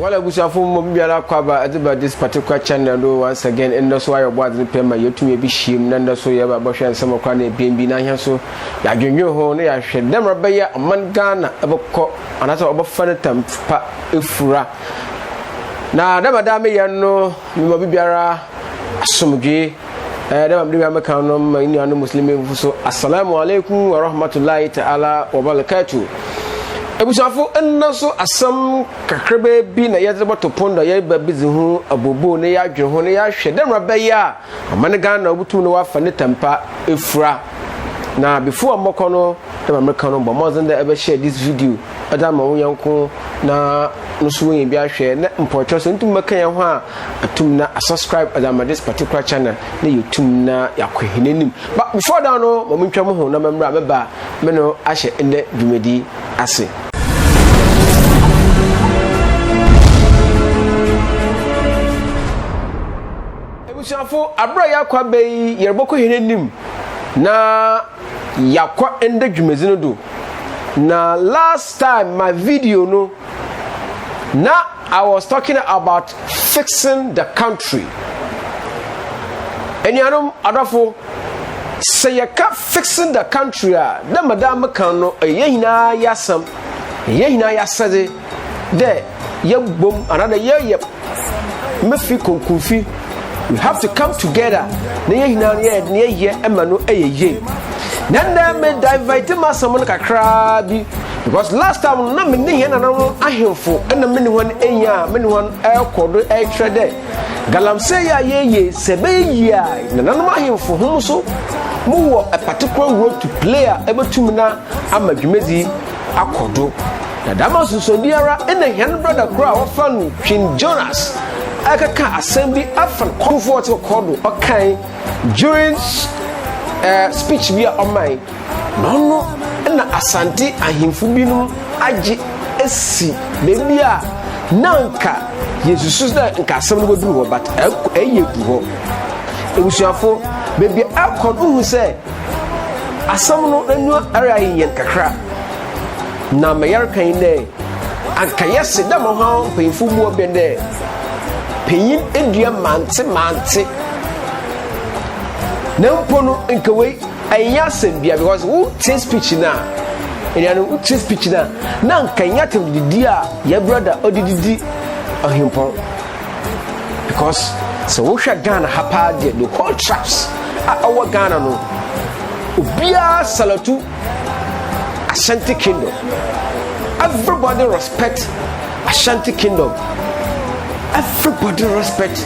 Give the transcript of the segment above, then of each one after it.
Wala bushafo mo biara kwaba adiba this particular channel do once again endo so ayo board ni pema yetumi bi hiem na ndo so ye ba bohwe nsem kwa na ebien na hia so ya dwenwe ho ne ya hwe dem rabaya man Ghana ebekọ anata obofa ne tampa efura na da me ye no mi mo biara asomdwe da me ameka no ma ni anu muslimin so assalamu alaikum wa rahmatullahi ta'ala wa barakatuh. Ebushafo ennaso asam kakrebe bi na yezebo to pondo ye ba bizi hu abobo ne ya dwe ho ne ya hwe dem rabaya amane Ghana obutum ne wa fa ne tampa efura na before amoko no dem America no bo mozen da ebe share this video ada ma wo yanko na nusu yin bi ahwe na importo so ntum meka yan ho a atum na subscribe ada ma this particular channel na youtube na yakwehenenim but before that no mo ntwa mo ho na memra meba me no ahye ende dwumedi ase. Ebushafo abra yakwa bei yerboko henenim na yakwa ende dwumezi no do na last time my video no now I was talking about fixing the country. And you know, adafo say you can't fixing the country. The madam can no yehina yasam, yehina yasade. There, ye boom another year ye. Mefi konkufi. We have to come together. Ne yehina ye emano ye. Nanda me divide masamon kakra bi. Because last time na me ni hia na no ahemfo na me ni won enya me ni won ekodo trade galamse ya ye sebeyia na nanom ahemfo hom so mu wo a particular role to play ebetum na amadwumezi akodo na damaso so biara na hia no brother kura wo fan King Jonas akaka assembly afan comfort kodo okan during speech we are on my no na asante ahimfu binum age esi bebia nanka yesusu da nka asem no bodu ho but eyedu ho ebusuafo bebia akodu hu se asem no anu ara yen kakra na mayar kan ne anka yesi da mo ho pemfu mu obende peyin edua mante na mpono nkawei anya sembia because who take speech na eniano who take speech na nkanya temdidi a ya brother odididi ohimpon because so wo hwa Ghana hapa de the whole traps our Ghana no obia salatu Ashanti Kingdom. Everybody respect Ashanti Kingdom. Everybody respect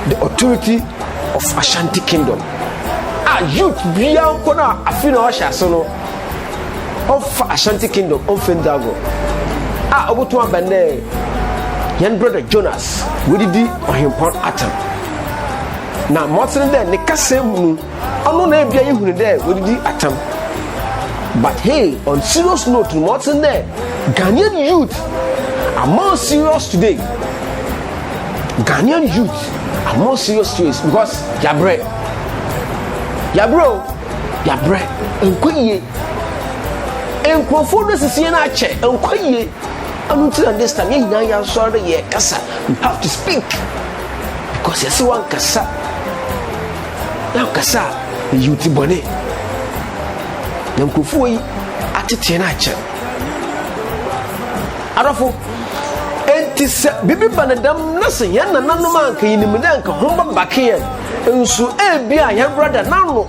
the authority of Ashanti Kingdom. Youth biya kona afina wa shaso no of Ashanti Kingdom of Fendago obutu abane yan brother Jonas we did on him pon atam na motin there ne kasem nu onu na bia yehunu there we did atam but hey on serious note motin there Ghanaian youth are more serious today. Ghanaian youth are more serious today because ya bro enkoye enkrofo no sisi na ache enkoye anu to understand ye hina ya sorry ye kasa you have to speak because yes one kasa na kasa youth bone enkrofo yi atete na ache arafo entise bibi banadam na se yan nananum anka yinim na anka homba bakiye ensu ebia ya brother nanu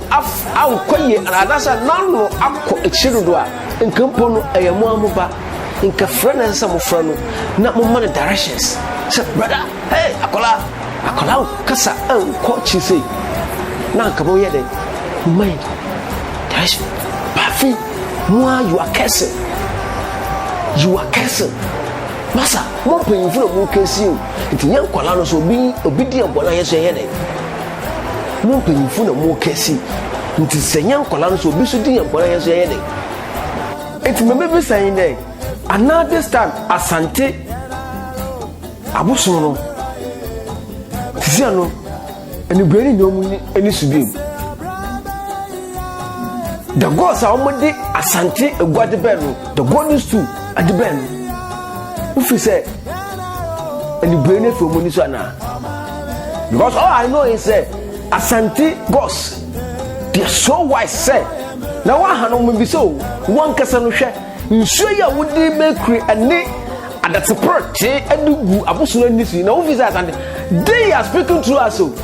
ankoye adasa nanu akọ echirudo a nkampo no ayemu amuba nka frena nsamo frano na mo man directions say brother hey akola kasa anko chise na nka bo yede mind direction bafi moi you are cursing masa mo pin furo mo kesi o nti yan kwala no so obi di abona yeso yede mo panyimfu na mo kesi nti senyan kola no so bi so din yambora yeso yede enti me be saying there another time Asante aboso no tisia no eni brani nyom eni subim the gods are omode Asante egwade ben no the god is to at the ben ufi say and the brain for money so na. Because all I know is Asante gods, they are so wise say. Now one hand will be so one person share. You sure you would make and and that's a part and do absolutely no visitors and they are speaking to us so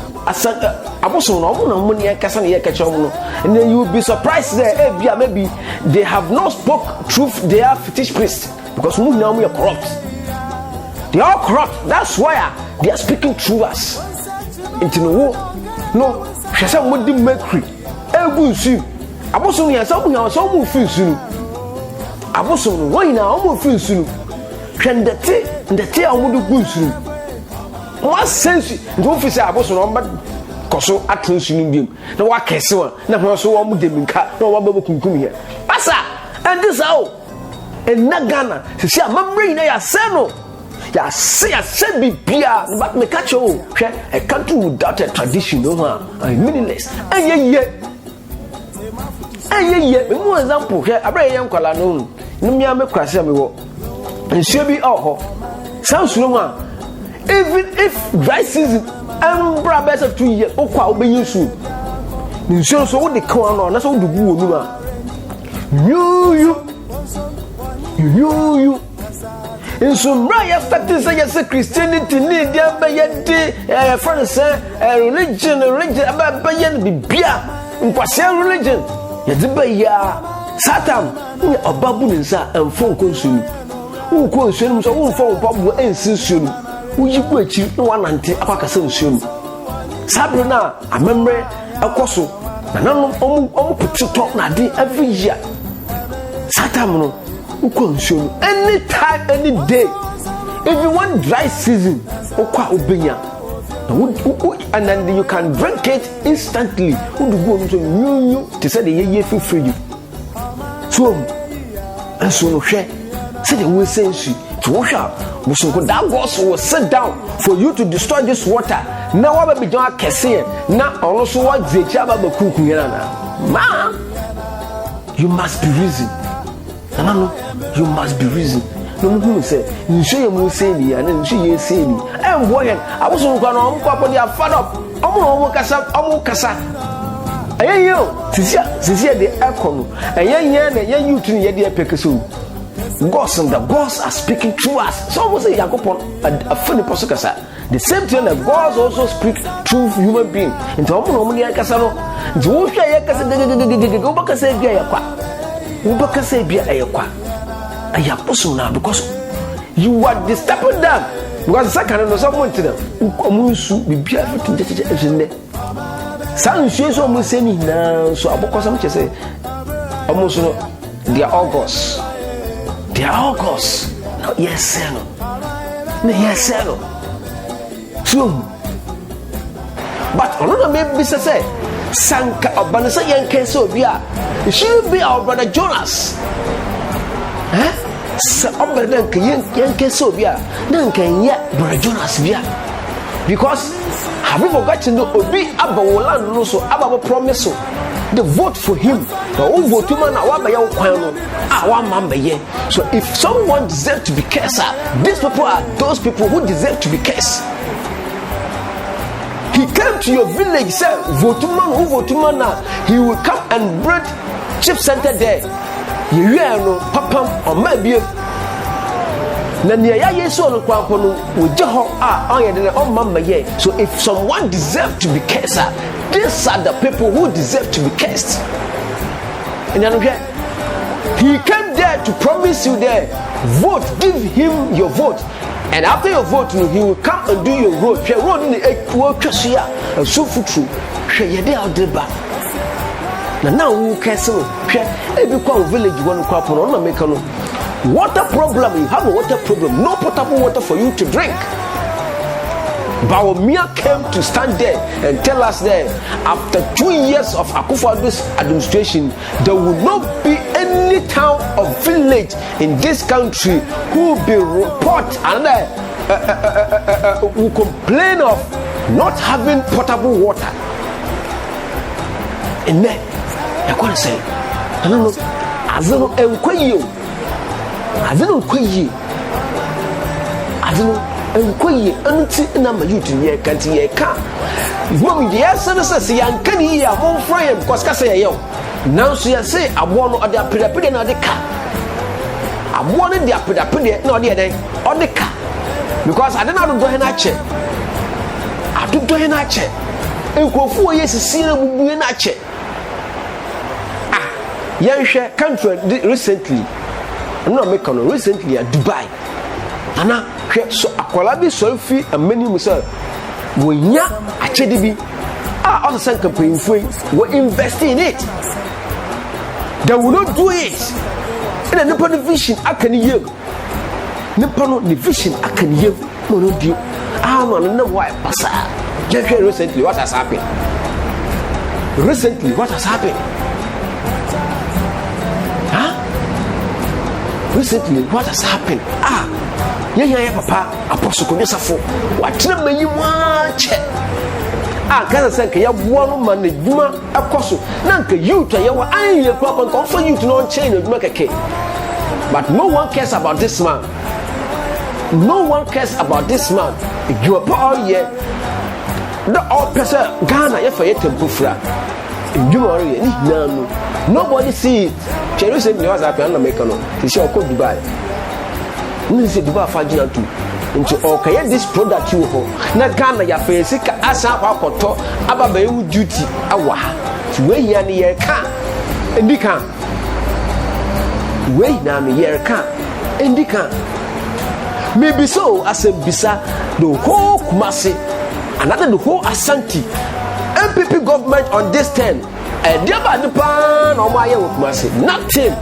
and then you will be surprised there maybe they have not spoke truth. They are fetish priests because we now we are corrupt. They are corrupt. That's why they are speaking through us. Into no she said what the mercury egu nsu abosom ya so mu fi nsu abosom wo ina o mu fi nsu ndete amudu gu nsu wa sense ndo fi say abosom no ba koso atun nsu biem na wa kese wa na ho so wo mu deminka na wa ba kunkum here pasa and this how en nagana se amamre ina ya seno ya say bibia but me catch you hwe a country without a tradition no ha meaningless ayeye me mo example hwe abraye yankwala no numia me kwase me wo nsuo bi ho sansuo ho a even if dry season ambra best of 2 years okwa obenyi nsuo nsuo so wo de kan no na so wo dugu wonu ma you in some right starting say Christianity need their bayente friends religion about bayen bibia nkwase religion yediba ya satan obabu nsa enfon konsunu wo konsunu so wo fon pabu ensisunu wo yiku achi no wanante akakasa nsunu sabre na amemre akoso na nanom omu putito na dey every year satan no ukonsunu anytime any day if you want dry season okwa obenya and then you can drink it instantly udugo so you to say the ye free so and so no hwe say the we sense to wash up musunko that gods will sit down for you to destroy this water now wa be jon akese na ono so wa zechi aba bakuku yana na ma you must be reason no you must be reason no mu say nso ye mu say ni and nso ye say ni embo yen aboso nkwa no omko apodi afad up omo kasa ayeyo sisia de ekono ayeyen na ye youth ni ye de epekeso gods and the gods are speaking through us so we say yakopon a funny person kasa the same thing that gods also speak through human being into omo ni kasa no nti wo hwa ye kasa gege wo bakasa bia yakwa ubakase bia ayekwa ayaposo na because you are disturbing them because sakana no someone to them omunsu bibia fitinjeje ejinde sansu so mo seni na so abokosa mche say omunsu no they are august no yes no so but ono maybe say sanka obanisa yenke so bia it should be our brother Jonas so brother yenke so bia then can ya brother Jonas bia because have you forgotten the obi abawola no so ababo promise so the vote for him the who vote man na wa ba ya kwan no wa mamba ye so if someone deserves to be cursed these people are those people who deserve to be cursed. He came to your village, said, Votuman, he will come and build chip center there. You know, Papa, or maybe Nanya Yeso no Quapono with Joho on Mamba ye. So if someone deserves to be cursed, these are the people who deserve to be cursed. And he came there to promise you there, vote, give him your vote. And after your vote, he will come and do your road. She road in the Equasia and so true. She yede out the back. Now who castle? She every village one crop on a mechano. Water problem, you have a water problem, no potable water for you to drink. Bawumia came to stand there and tell us that after 2 years of Akufo-Addo's administration, there will not be any town or village in this country who will be report and will complain of not having potable water. And then I want to say, I don't know, I don't know. enkoye anti na ma youth ye kanti ye ka mom de yasene se yanka ni ya mon frame because ka say ye now so ya say abo no ode apedapede na ode ka abo no de apedapede na ode eden ode ka because ade na do he na che adodo he na che enkofu ye sisi na bubu na che yanhwe country recently no make no recently at Dubai ana hwe so akola bi so fi amani musa wonya achede bi all the same campaign foi we invest in it they will not do it in the nipa vision akani yem nipa no the vision akani yem no do man no why pasa yanhwe recently what has happened recently what has happened yeah papa apostle Kodesafo watena mayi mwache kaza senka ya buano man adwuma akoso na nka youth ya wa anye kwa nka for youth no chain adwuma keke but no one cares about this man you are all year the all person Ghana ya fa yetempufra adwuma ore ni nanu nobody see it Jerusalem was happy and America no they show go Dubai we say Dubai fagina too nti okay this product you ho na Ghana ya face ka asa kwakoto ababa ewu duty awa we hia ne ye ka endika we na me ye ka endika maybe so as a bisa the whole Kumasi another the whole Ashanti MPP government on this 10 nothing.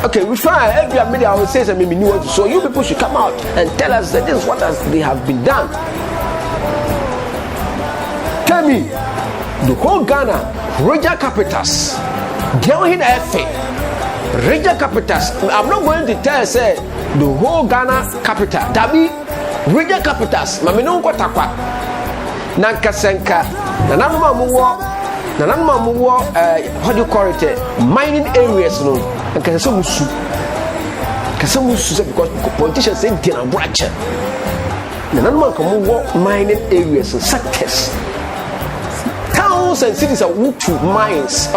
Okay, we try every media will say something. So you people should come out and tell us that this is what they have been done. Tell me, the whole Ghana, Ranger Capitals, Ranger Capitals. I'm not going to tell say the whole Ghana capital. Dabi Ranger Capitals. Mami no kwa takwa. Nanka senka. Nananuma muwo. How do you call it? Mining areas, no. And because politicians say they are branch. Mining areas and sectors. Towns and cities are to mines.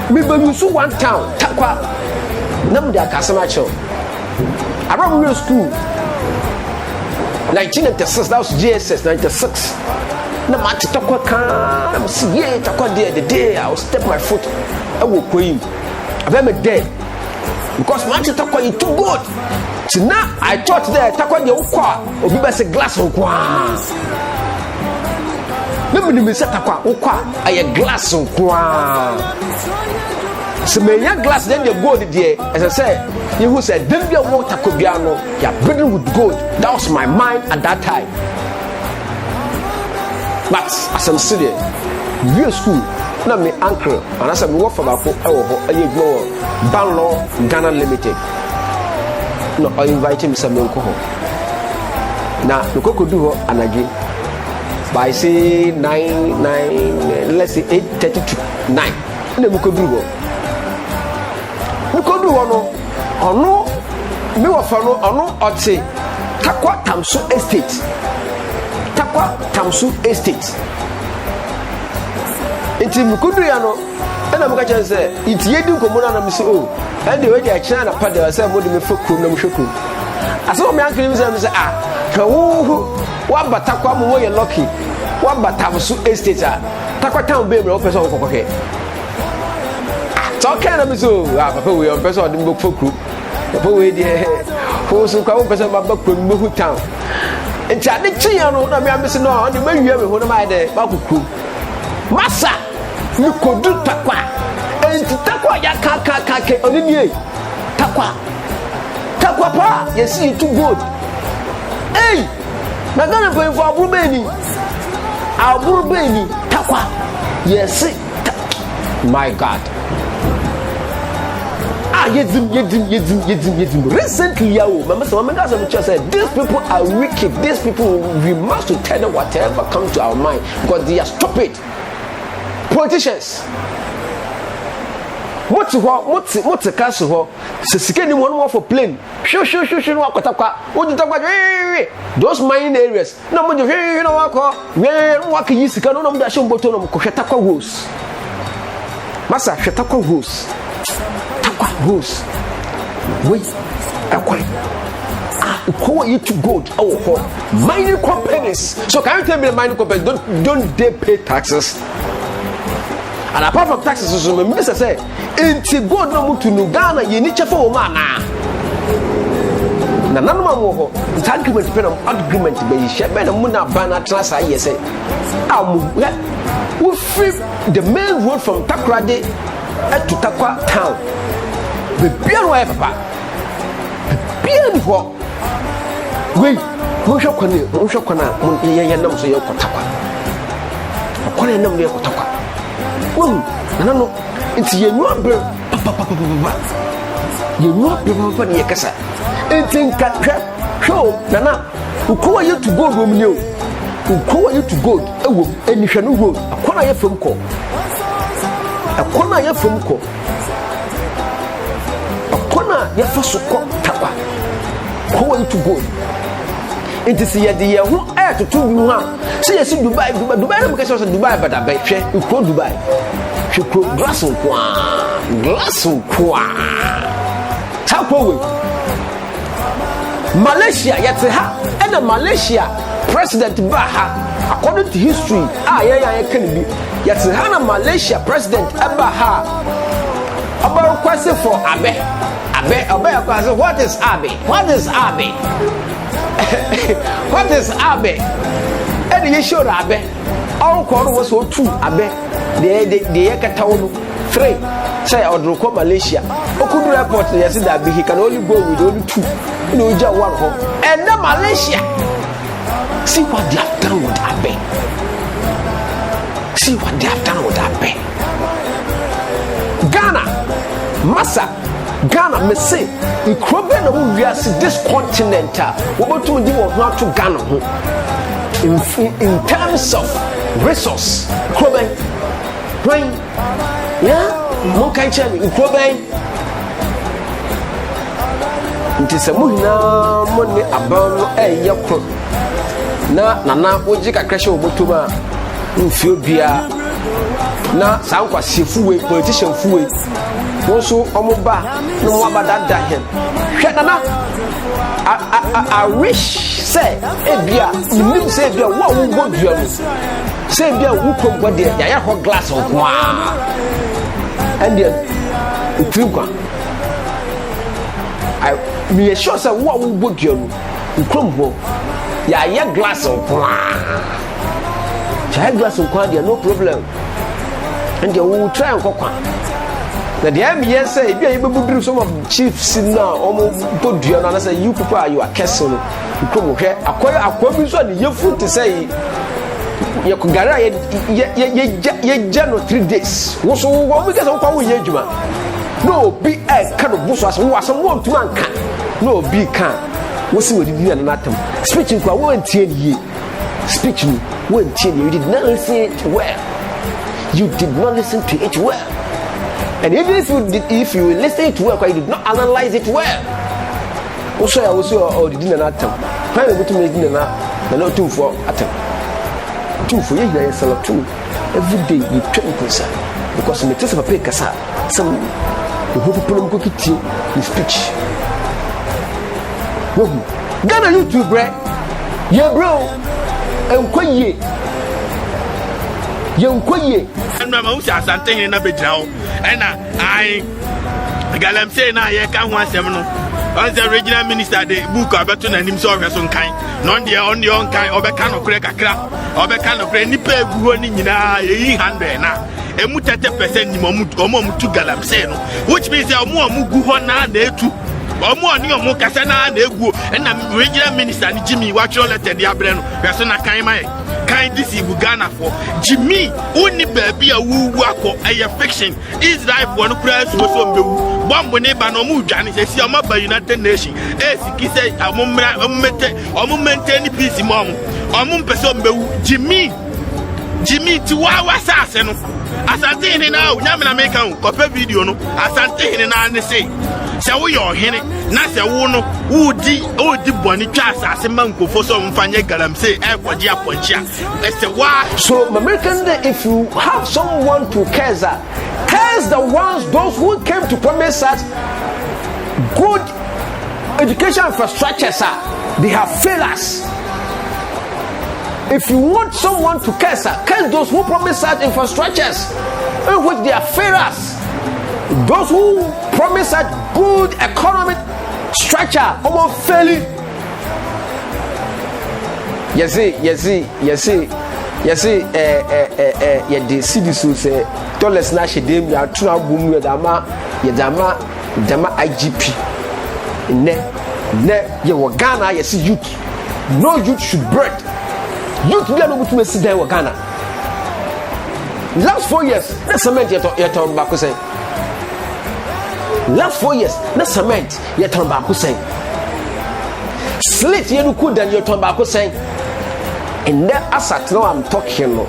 Maybe you saw one town, Takwa, Namda Casamacho. Around real school. 1996, that was GSS 96. Na mati takwa kan see yeah takwa there the day I will step my foot I will go in I'm dead because mati takwa you too good so now I thought there takwa the ukwa obi be say glass ukwa nobody me say takwa ukwa aye glass ukwa so me ya glass then the gold there as I said you who said dem be water takwa biano you are building with gold that was my mind at that time. But as I'm sitting real school, na me uncle, and as I work for my Banlo Ghana Limited. No, I invite him some Monko. Now, the Coco do and again by say 9, let's say 8:32, 9. And then we could do no, me wa fa no ono ote Takwa Tamsu Estate. Enti mukudu ya no ena muka chan say iti yedi nkomo na me say oh and the way they chana na pada say mo de me fokum na muhwekum aso me ankele me say wo batakwa mo wo ye lucky wo Tamsu Estate Takwa town be me o person wo kokoke so kana me so papa we on person de mo fokum papa we de ho so kwa wo person ba bakrom mo hu town enti ade tia no na me amese no ade mawie me ho na mai de ba kuku masa mi kodu Takwa enti Takwa ya ka ke onini Takwa pa yes you too good hey na gana pay for aburu beni Takwa yes my god yedim recently mama said these people are wicked, these people we must tell them whatever comes to our mind because they are stupid politicians mote castle ho se sika ni mo no for plane sho no akotakwa ojitakwa those mining areas no mo no wako waka yi sika no mo da sho mboto no ko hwetakwa house masa hwetakwa house takwa house we akwa Ukowa you to gold mining companies. So can you tell me the mining companies don't they pay taxes? And apart from taxes, so minister say, "Inti gold no mutu no Ghana ye ni chefa o ma na." Na nanu ma mo ho. It's agreement pen agreement be yi she be na mu na ban na trasa ye say. We free the main road from Takoradi to Takwa town. Be bian wa papa. Be bian ho. Wait, mo shokwana ye nam so ye kotakwa. Akwana nam ye kotakwa. No, it's ye no bre papa. You know papa ye kasa. Entin ka show nana ukowa you to go room you. Ukowa you to go ewo enihwe no road. Akwana ye fam ko. Akwana ye fam ko. Akwana ye fasoko takwa. Ukowa you to go. It is ye de ho to tu ha. See you see Dubai na because Dubai but I hwe uko Dubai. Hwe glass kwa. Tapo we. Malaysia yete ha and Malaysia president Baha according to history ya can be yete ha na Malaysia president Baha about question for Abe question what is Abe what is Abe and you show Abe all call was so two Abe the Ekataonu 3 say Odroko Malaysia Okudu airport you see that he can only go with only 2 no ja one home and then Malaysia see what they have done with Abe Ghana me say ikrobe na wo wiase this continent wo botum di wo ho to Ghana ho in terms of resource ikrobe when mo kan chemi ikrobe ntise mo hina mo ne aban no eyekro na nana oji kakra hye wo botum a mfio bia na sankwa sefuwe politician fuwe wonso omoba no mo abada da hen hwetana I wish say ebia nim say ebia wo wo dua no say ebia wo kombo de ya ho glass on kwa and then utrinkwa me sure say wo wo dua no ukrombo ya glass on kwa glass on kwa there no problem and you will try and kokwa na the MBS say bia you be some of chiefs now almost bodua na say you people are you are castle you come hwe akwa so ne yefu to say ye kugara ye jano 3 days wo so wo be kasa kwa wo ye adwuma no be e ka do buso aso wo asem wo ntuma nka no be kan wo si wodi bia na atam speech kwa wo antie ye speech ni wo antie you did not listen it well you did not listen to it well. And even if you listen to it well, you did not analyze it well. Also, I was or did not attempt. Why would you make dinner? No 2 for attempt. 2 for you, I sell 2. Every day you train concern because in the test of a pay cassa, some who put cookie tea in speech. Ghana YouTube, right? Yeah, bro, and quiet. Young quiet. And my mouse has something in a bit now. And I Galam say now, I can't want seminal. As the regional minister, the book of Beton and himself has some kind. None the only on kind of a can of crack a crap, or a can of any pay running in a hand now. A mutata% moment to Galam say, which means there are more Muguana there too. Or more near Mokasana, they go, and I'm regional minister Jimmy, watch all at the Abrano, Persona Kaimai. Kind this is Ghana for Jimmy only baby a woo work or a fiction is life one press was on the one when neighbor no move Johnny says you're by United Nations as he said a moment any piece mom or moon person Jimmy Jimmy Tiwawa Sase no asante hene na onyame na make an kopa video no asante hene na ne say se wo yo hene na se wo no odi boni twa asase mankofo so mfanye galamse e kwaje aponchia se wa. So American Day, if you have someone to curse the ones, those who came to promise us good education infrastructures, they have failed us. If you want someone to curse those who promise us infrastructures in which they are failed us. Those who promise us good economic structure, almost failing. You see, the cities who say, "Dollars na she dem ya tuna boom ya dama IGP." Ne ye Ghana you see youth. No youth should breed. Youth be able to see there Ghana. Last 4 years, na cement you turn back say. Last 4 years, na cement you turn back say. Slate you could then you turn back say. And that asset now I'm talking no.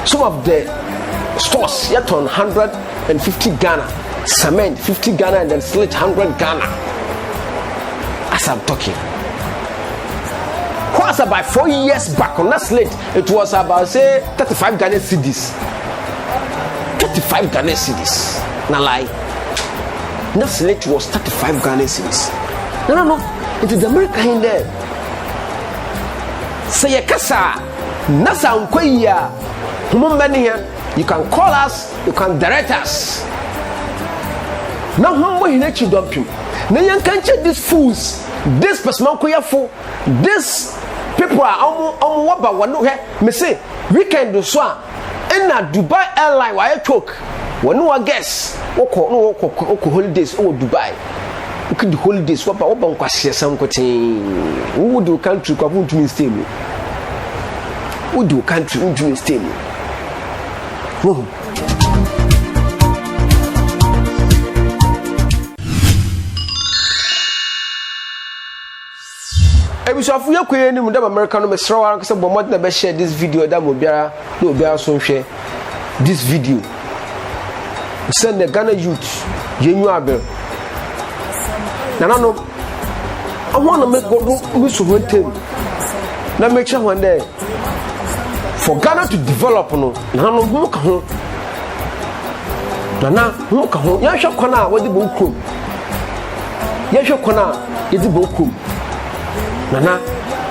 Some of the stores yet on 150 Ghana, cement 50 Ghana, and then slate 100 Ghana. As I'm talking. Was about 4 years back on that slate, it was about say 35 Ghana cedis. 35 Ghana cedis. Na lie. That slate was 35 Ghana cedis. No. It is America in there. Say a kasa nasa unkoya you can call us, you can direct us. Now humbo hinechi dumping. Na yan can check these fools, this person koya fo, this people are waba wanu he me say weekend so in na Dubai airline why choke wanu wa guess woko holidays o Dubai. You could holidays what nkwase sam kotin wo do country kwa ntumi stay me wo do country ntumi stay me wo ebisafu yakoye ni mu da America no mesra wa nka se bomod na be share this video da mo biara na obiara so nhwe this video send the Ghana youth yenyu abel no I want to make go miss one thing na make sure one day for Ghana to develop no who ka ho who ka ho ya hwe kwana wodi bo krom ya hwe kwana yedi bo krom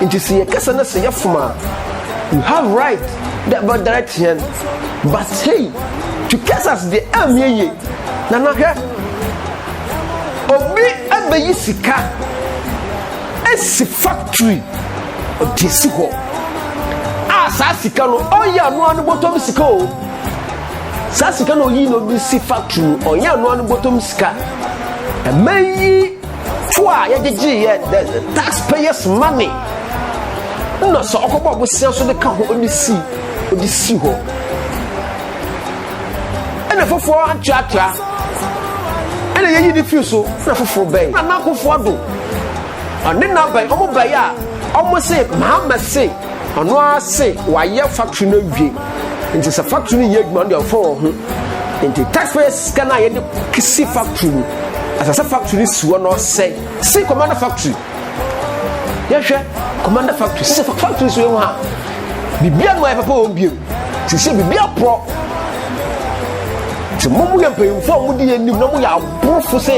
into see a kasa na se yafuma you have right that about direction but hey to kasas the amyeye hwe obi abayi sika esi factory odisi ho sa sika no oya no anu bottom sika o sa sika no yi no bi si factory oya no anu bottom sika amayi twa ya jeje ye the taxpayers money no so okobo bo sia so de ka ho odisi ho ena fofo atwa ena yeyi di fiuso na fofo bay na akofo do ane na bay omo bay a omo se Muhammad say ono ase waye factory na wie nti sa factory ye adwuma de ofo ho nti taxpayers kana ye de kisi factory asasa factory suwo no say si commander factory ye hwe commander factory si factory suwo ha bibia no e papa o biem si se bibia pro ti mo mu ye payimfo mu de anim na mu ya abufu se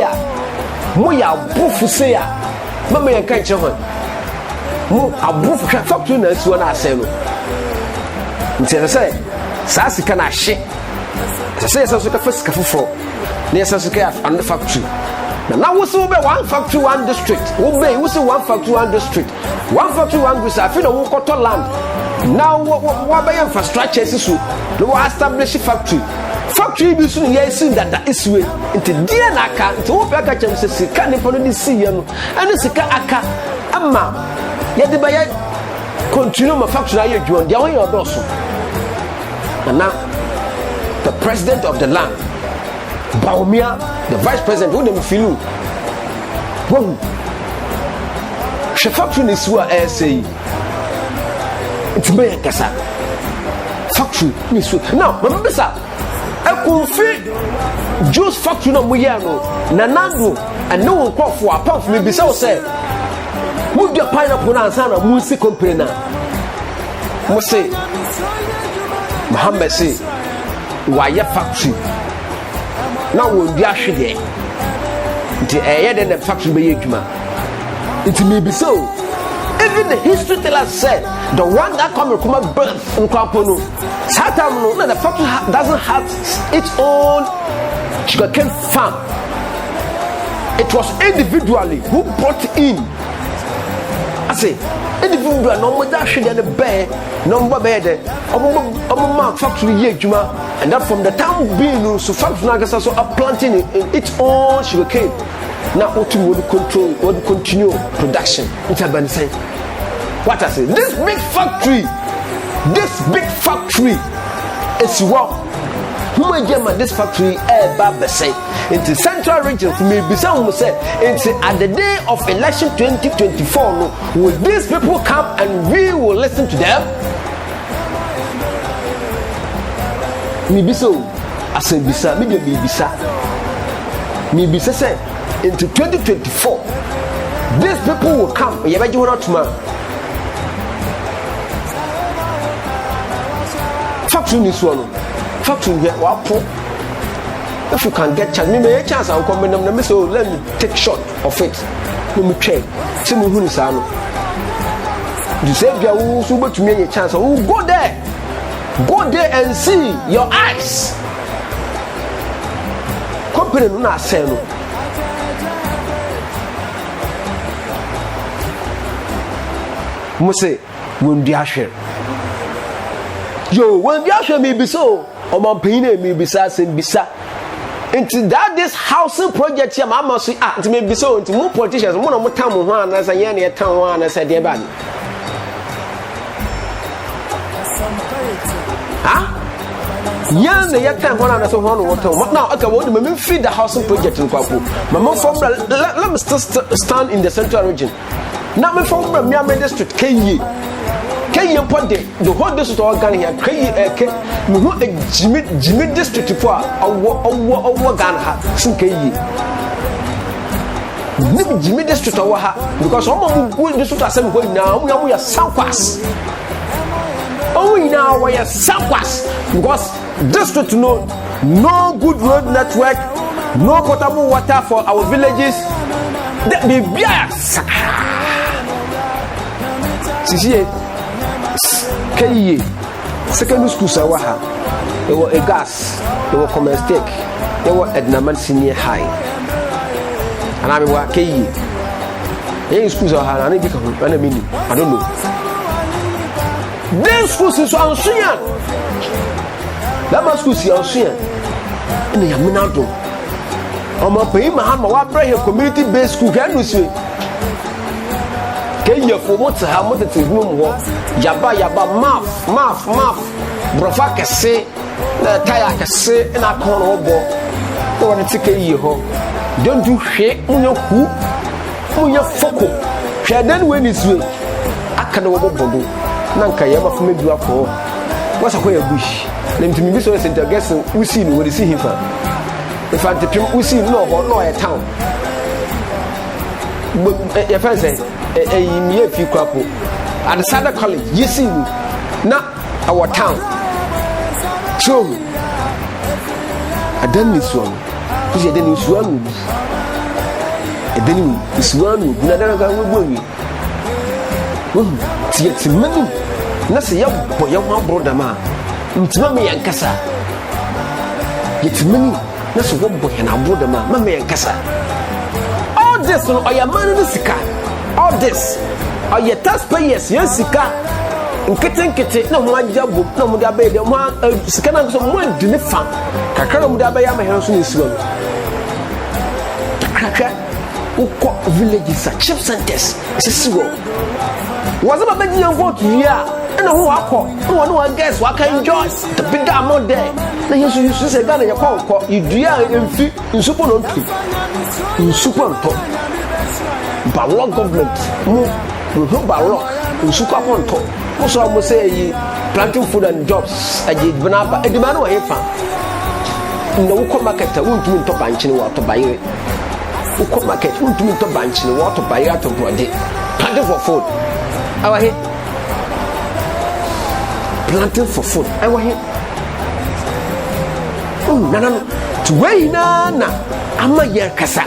ya mama ye kan che ho mu abufu hwa factory na suwo na ase no nti se sa sika na hye se so ka fasika fofo na yesa so ka an factory na wo so be one factory one district wo be wo so one factory one district one factory one group afi na wo koto land now wo be infrastructure sisu no wo establish factory bi so ye sin dada iswe nti dia na aka nti wo pe aka chem se sika ne pono ni si ye no ene sika aka ama ye de ba ye continue ma factory aye dwon dia won ye odoso na the president of the land Baumia, the vice president, who them feel. Whoa, she factory is who I say. it's me kasa factory ni so now remember sir Ekunfi juice factory no moya no nanando and no crop for apart from me be so say mu de pineapple na answer na mu si company na mo say Muhammad say why factory now we be ahwede nti den the factory be adwuma nti me be so even the history teller said the one that come birth in Kwapono Satam no the factory doesn't have its own sugarcane farm. It was individually who brought in. I say individual no more that should the bear number bed factory yejuma and that from the time being so factory nagasa so are planting its own sugarcane. Now Otu will control will continue production. It's a bad saying. What I say, this big factory is what who again this factory say in the central region for me be some say it's at the day of election 2024 no, will these people come and we will listen to them me be so as a bisa me bisa say into 2024 these people will come factory ni so no factory here wapo if you can get chance me chance I will come na me so let me take shot of it me try see me hu ni sa no you say bia wo so betumi any chance wo go there and see your eyes company no na say no mo say won di ahwe yo when you me be so o man pay na me be sa sem bisa into that this housing project here mama so into me be so into more politicians mo no mo tam ho ana say ye na tan ho ana say de ba ni yan na ye tan ho ana so ho no what now okay we me feed the housing project in Kwapo mama from let me stand in the central region now me from me district Kenyi Pode, the whole district of Ghana here, Jimmy district for our Ghana, Sinkayi. Jimmy district of Waha, because some of the district are saying now we are Southwest. Oh, now we are Southwest because district no good road network, no potable water for our villages. That be bias. See. Kaye secondary school sawaha there were a gas there were common stake there were Ednaman senior high and I mean Kaye any schools are I don't know then schools is on Suyan that schools is on Suyan and they are minado I'm a pay Mahama wa pray community based school can you see Kenya for what to have what to room yaba math brofa kese na tire kese na kono obo to want to take yi ho don't do hwe munya foko hwe den we ni suwe aka na obo bodo na nka yaba fo medu akọ wasa ko ya bush na ntimi bi so center guest usi ni we see him fa if I tell you usi no ho no e town your friend say me fi Kwapo at the Sada College you see na our town so adani so kuzi adani so anu adani so anu na dara ga wo wi ti yeti manu na se ya bo ya wa broda ma ntima me yankasa yeti manu na se wo bo ya na broda ma me yankasa all this no oya manu sika all this are your taxpayers sika nkete na mo ajabo na mo da be de mo sika na so mo di ne fa kakra mo da be ya ma hen so ne siwa kakra uko villages chip centers sisiwo was about being young vote here and who akọ no one guess what can enjoy the big amount there na you say Ghana you call you dua emfi nsupo no ntu nsupo nto Barlock government mu Barlock Usuka ponto. Most of us say planting food and jobs. I did banana. A demand away from. No market. Won't mean to bunch in water by it. Who market? Won't mean to bunch in water by out of body. Planting for food. Our head. Planting for food. Our head. Oh, no. To way na. Ama yer kasa.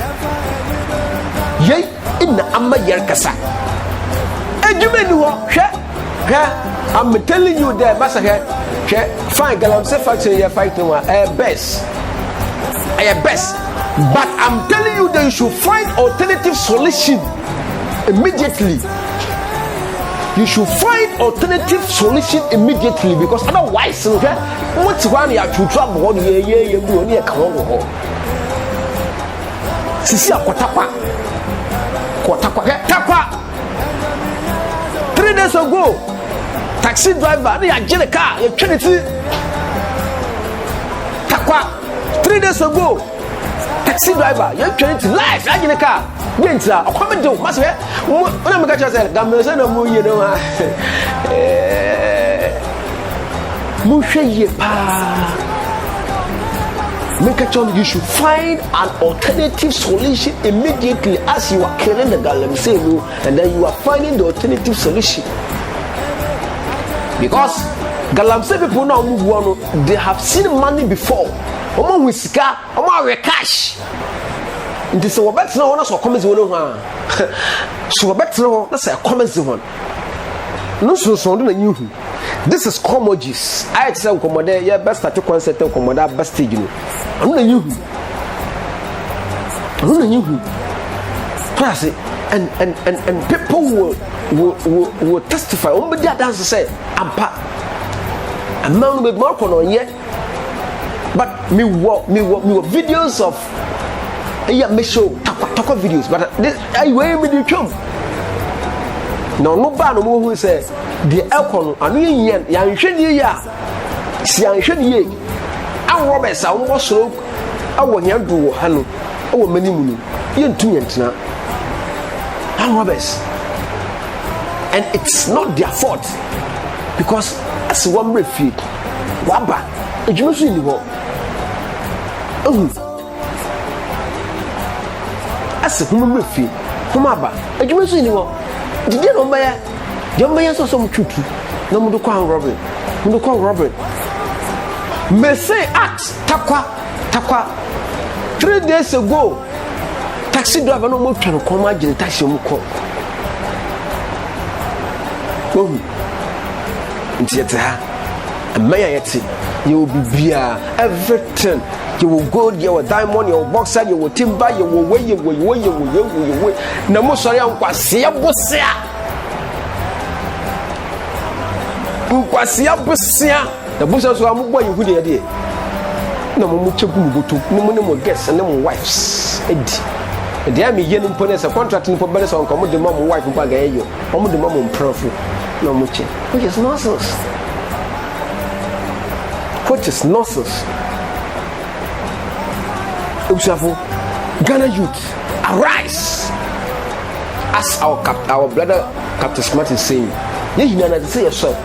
Yay, in Amma yer kasa. I'm telling you there, Master Head. Fine, girl, I'm saying factory you're fighting one. Best. Best. But I'm telling you that you should find alternative solution immediately. You should find alternative solution immediately because otherwise, what's one you have to trouble? Yeah, come on. Sisi akotakwa 3 days ago taxi driver na yagye car you trinity takwa 3 days ago taxi driver you trinity life yagye car bentra akomedo maso he na me ka chase gamese na mu ye no mu hweye pa. Make a choice. You should find an alternative solution immediately as you are killing the galamsey, and then you are finding the alternative solution. Because galamsey people now move on, they have seen money before. Omo wisika, omo we cash. Nti se wobet na wona so comments wona ho. So wobet na say comments ho. No so do na nyihu. This is Comojis. I tell Comode, yeah, best at concert of Comoda best stage. I'm not you. Plus, and people will testify. Only that dance say, "Ampa, a man with more on yet." But me videos of me show talk videos. But this I wear me the chum. No ban no who say the alcohol anu yen ya nhwede ya si anhwede ye an Roberts a wo soro awo hia do wo ha no awo manimu no yentu yentena an Roberts, and it's not their fault because as one refit waba ejuma so ni ho as hum refit hum aba ejuma so ni ho did you know my Jamba so some chutu. No mudu kwa Robert. Mudu kwa Robert. Me say act takwa. 3 days ago, taxi driver no mo twa ko ma gine taxi mu ko. Nti ha. Amaya yeti. You will be everything. You will go there with diamond, you will boxer, you will timber, you will way. Na mo sori an kwase abosia. Nkwase abosia. Na bosia so amugbo yihu de de. Na mo mu cheku mu goto. Ni mo ne mo guests and mo wives. Edi. De am ye no pone se contract ni po bele so nko mo de mo wife ba ga yeyo. Mo de mo mprofo. Na mo che. Which is nonsense. Ghana youth, arise! As our brother Captain Smart is saying, you know to say yourself,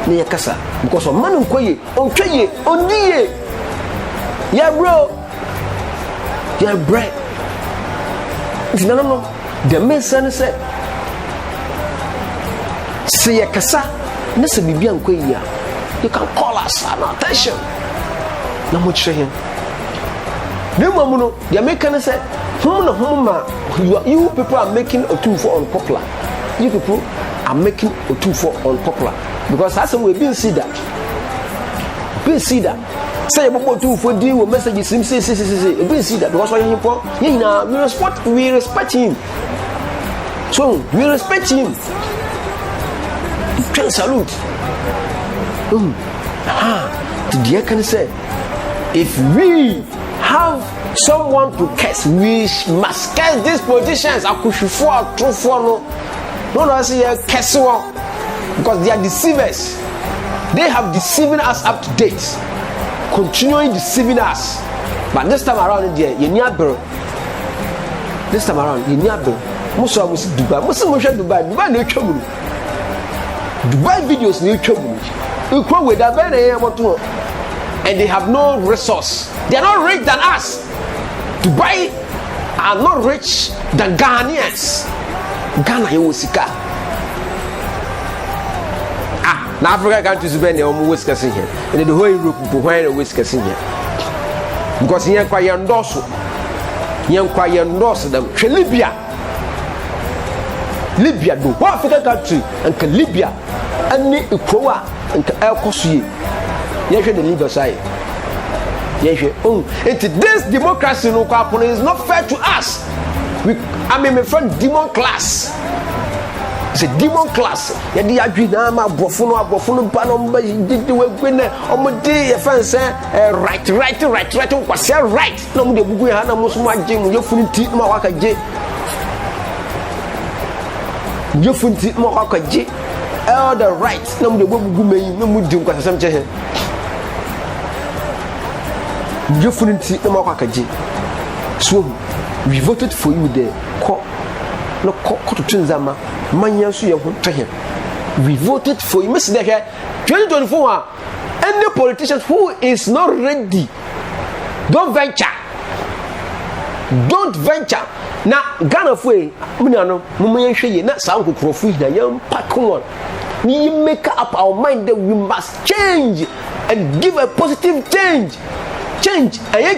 near Casa, because of man on ye, yeah, bro, yeah, bread. No, the man said, say a Casa, Nessa Bibian Quaya. You can call us an attention. No much saying. No, Mamuno, the American said, you people are making a 2-4 unpopular. You people are making a 2-4 unpopular. Because that's the way we see that. We see that. Say about 2-4 deal with messages, say, we see that. Because we respect him. So, we respect him. Can salute. The can say, if we have someone to curse, we must curse these politicians. I could for true for no see a curse because they are deceivers. They have deceiving us up to date, continuing deceiving us. But this time around, you near bro. This time around, you near bro. Most of us Dubai, no trouble. Dubai videos ni twem ni ukro we da be na ye moto and they have no resource. They are not rich than us. Dubai are not rich than Ghanaians. Ghana ye wosika. Na Africa countries be na omo wosika sin here. And the whole Europe go why wosika sin here. Because here kwa ye ndoso. Here kwa ye ndoso them. Libya do one African country and Libya and Ikroa and Elkosuye. Yes, the Libya side. Yes, this democracy no is not fair to us. I mean, my friend, demon class. It's a demon class. Yadi agina ma bofuno panomba did the way when omode your friend say right was right. No mu de bugu ya na musu ma jim yo funti ma waka je. You funti mo akaje all the right na mu de bogu meyi na mu di nkwasam che he you funti mo akaje so we voted for you there ko to tunzama manya so ye ho twe we voted for you miss there 2024 any politician who is not ready don't venture na Ghana foi munano mumen hwe ye na sa nkokrofo hina yam pack on we make up our mind that we must change and give a positive change and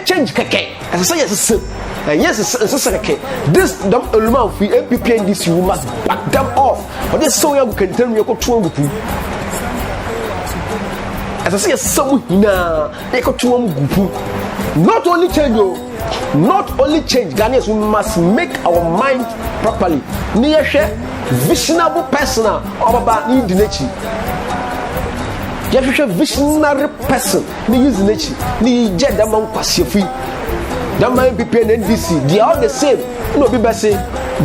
change keke as I say yes and yes keke this dom eluma fi APP and this you must back them off but this so you can tell me ko tuo gupu as I say yes so hina e ko tuo gupu not only change Ghanaians, we must make our mind properly. Niyeshe visionary person about need nature. Yeshe visionary person ni use nature. Ni jet that man kwasifi. That man people and NDC, they are all the same. No people say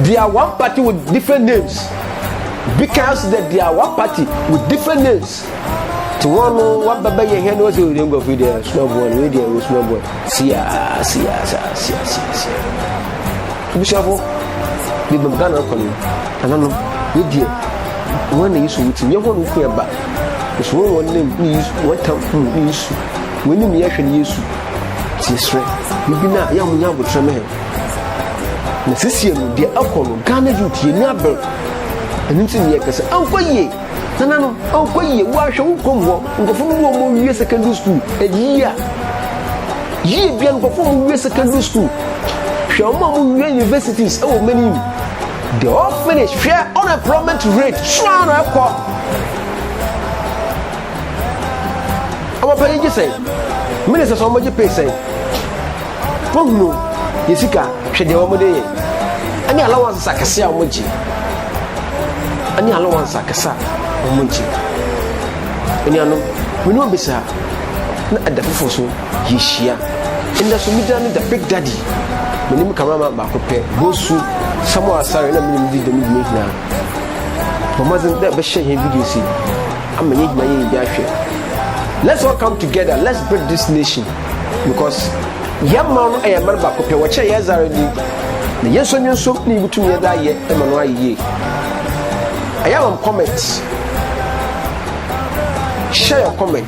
they are one party with different names. Because they are one party with different names. To one baba ye here no say we go video small boy we dey small boy see bishafo bi Ghana ko ni anano we dey one is with me ho no ku eba so one name is what time is we ni me hwe ni Yesu tisre bi na ya munya bo treme na sisi no dey akolo Ghana youth ye ni abel enti ni yakasa ankoye nanano ankoye wa hwe wo komwo ngofo mo wie secondary school ejiya yi bia ngofo mo wie secondary school hwe mo wie universities e wo many they all finish share unemployment rate strong akọ ama pa yi say minister so mo je pay say ponu yesika hwe de wo mo de ye ani allowance sakase a mo ji ani allowance sakasa omunchi eni ano we no bisa na adafo so yeshia inda so mi dan the big daddy menim kamama ba ko pe bosu samo asare na menim di de mi na bomazin da be share video si amanye hima ye bi ahwe let's all come together, let's build this nation because yamma no ayamar ba ko pe wo che yazare ni na yeso nyonso ni butum ye da ye e mano aye I am comments. Share your comment.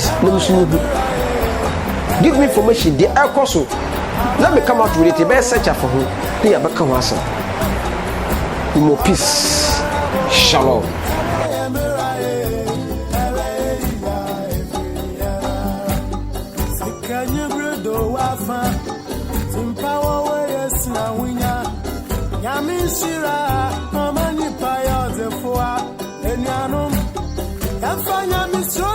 Give me information. The air course. Let me come out with it. The best searcher for who? They are back on us. More peace. Shalom. Yamishira, mama ni payo zefua, enyanum, yafanya misro.